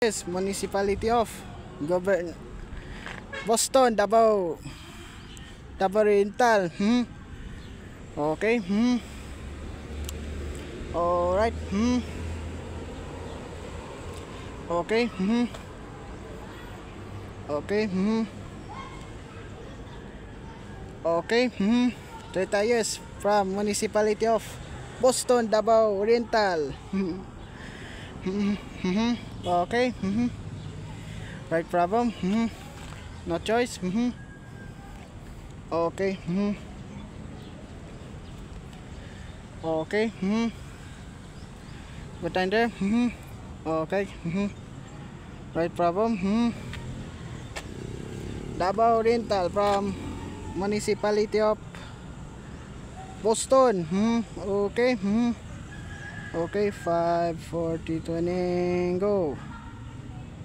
Yes, Municipality of Boston, Davao Oriental. Okay. Alright. Okay. Okay. Okay. 30 years from Municipality of Boston, Davao Oriental. Okay. Right problem. No choice. Okay. Okay. Good time there. Okay. Right problem. Davao Oriental from Municipality of Boston. Okay. Okay. 5, 40, 20. Go.